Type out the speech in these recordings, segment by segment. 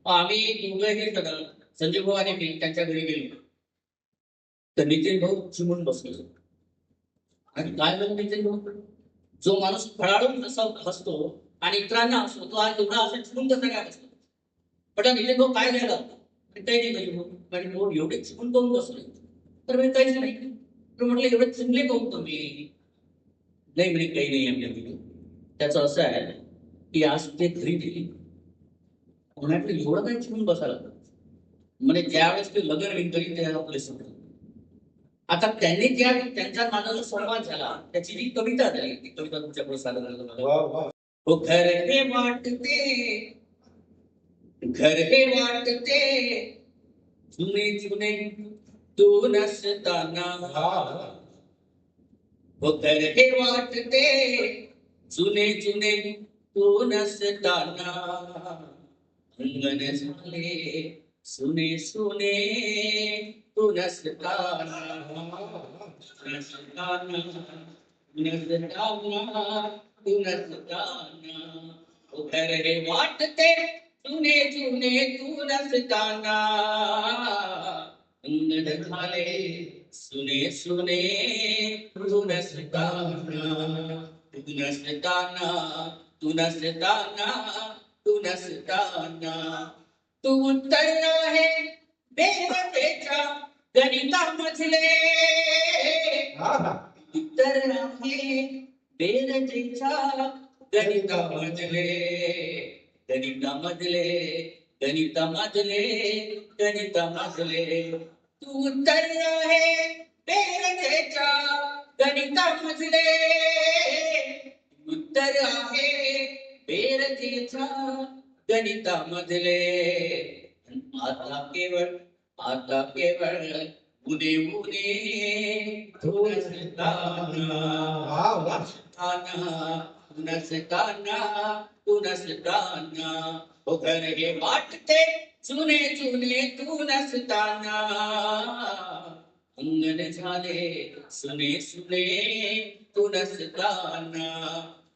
आम्ही दोघंही जण संजय भाऊ आणि मी त्यांच्या घरी गेलो. तर नितीन भाऊ चिमून बसलो. आणि काय झालं नितीन भाऊ, जो माणूस फळाडून जसा हसतो आणि इतरांना हसतो तो आज एवढा असं चिमून कसं काय बसतो. म्हटलं नितीन भाऊ काय झालं, काही नाही भाऊ. आणि भाऊ एवढे चिमून करून बसले. तर मी काहीच नाही. तर म्हटलं एवढे चिमले करून तुम्ही. नाही म्हणे काही नाही आमच्या. त्याचं असं आहे की आज ते घरी गेली. म्हटलं एवढं काही चिमून बसायला म्हणजे ज्यावेळेस ते लग्न विंकरी ते आपले समजलं. आता त्यांनी ज्या त्यांच्या नादाचा संवाद झाला त्याची जी कविता झाली ती कविता तुमच्या पुढे सादर करतो. हो घर हे वाटते, घर हे वाटते जुने जुने तू नसताना. हो घर हे वाटते जुने जुने तू नसताना. अंगण झाले सुने सुने तू नसताना. नसताना नसताना तू नसताना. ओ घर हे वाटते जुने जुने तू नसताना. अंगण झाले सुने सुने तू नसताना. तू नसताना तू नसताना तू नसताना. तू उत्तर आहे देवतेच्या गणितामधले. उत्तर आहे बेरजेच्या गणितामधले. गणितामधले गणितामधले गणितामधले. तू उत्तर आहे बेरजेच्या गणितामधले. उत्तर आहे बेरजेच्या गणितामधले. आता केवळ उदे उदे तू नसताना. तू नसताना तू नसताना. हो घर हे वाटते जुने जुने तू नसताना. अंगण झाले सुने सुने तू नसताना.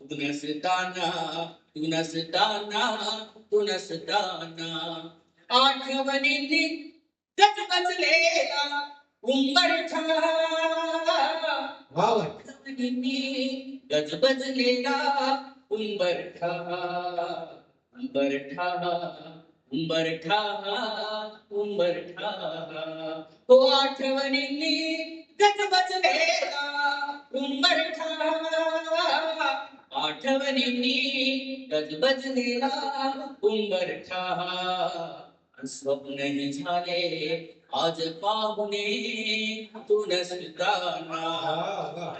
तू नसताना तू नसताना तू नसताना. आठवणींनी गजबजलेला उंबरठा. आठवणींनी गजबजलेला उंबरठा. उंबरठा उंबरठा उंबरठा. हो आठवणींनी गजबजलेला उंबरठा. आठवणींनी गजबजलेला उंबरठा. स्वप्न झाले आज पाहुणे तू नसताना.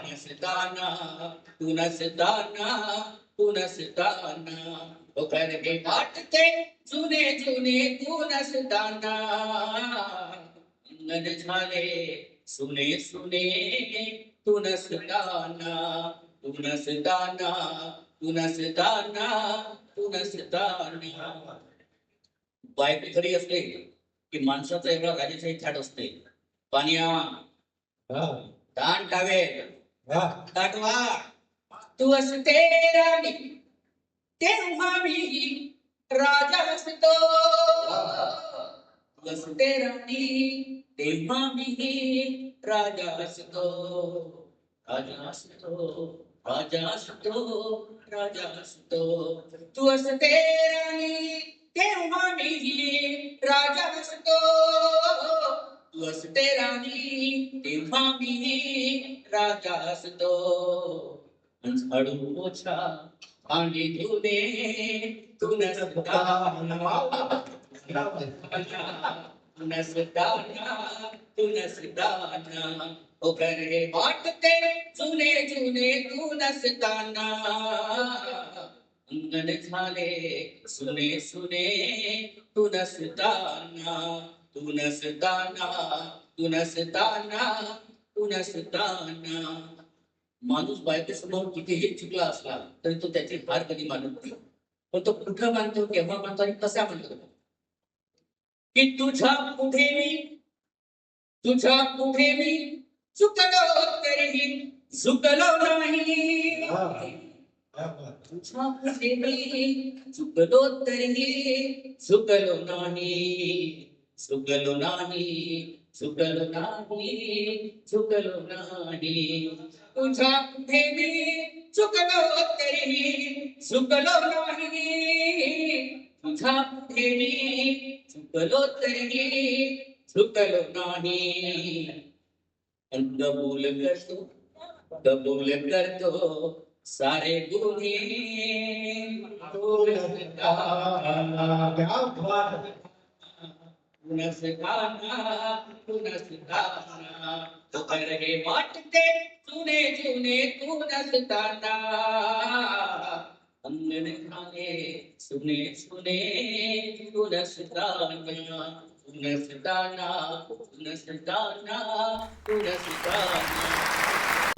नसताना तू नसताना तू नसताना. हो घर हे वाटते जुने जुने तू नसताना. अंगण झाले सुने सुने तू नसताना. तू नसताना तू नसताना तू नसताना. बायको खरी असते की माणसाचा एवढा राजाशाही थाट असते. पानिया ताण टावे ताटवा. तू असते राणी तेव्हा मी राजा असतो. तू असते राणी तेव्हा मी राजा असतो. राजा असतो राजा असतो राजा असतो. तू असते राणी तेव्हा मी राजा असतो. तू असते राणी तेव्हा मी राजा असतो. झाडू पोछा भांडी धुणे तू नसताना. तू नसताना तू नसताना. ओ घर हे वाटते जुने जुने तू नसताना. अंगण झाले सुने सुने तू नसताना. तू नसताना तू नसताना तू नसताना. माणूस बायकोसमोर कितीही चुकला असला तरी तो त्याची हार कधी मानत नाही. पण तो कुठं मानतो केव्हा मानतो आणि कसा मानतो की तुझ्या पुढे मी चुकलो तरीही चुकलो नाही. तुझ्या प्रेमी चुकलो तरीही चुकलो नाही, चुकलो नाही, चुकलो नाही, चुकलो नाही. तुझ्या प्रेमी चुकलो तरीही चुकलो नाही, तुझ्या प्रेमी चुकलो तरीही चुकलो नाही. आणि कबूल करतो सारे गुन्हे. तू नसताना तर हे वाटते जुने जुने तू नसताना. अंगण खाने सुने सुने तू नसताना, तू नसताना, तू नसताना, तू नसताना.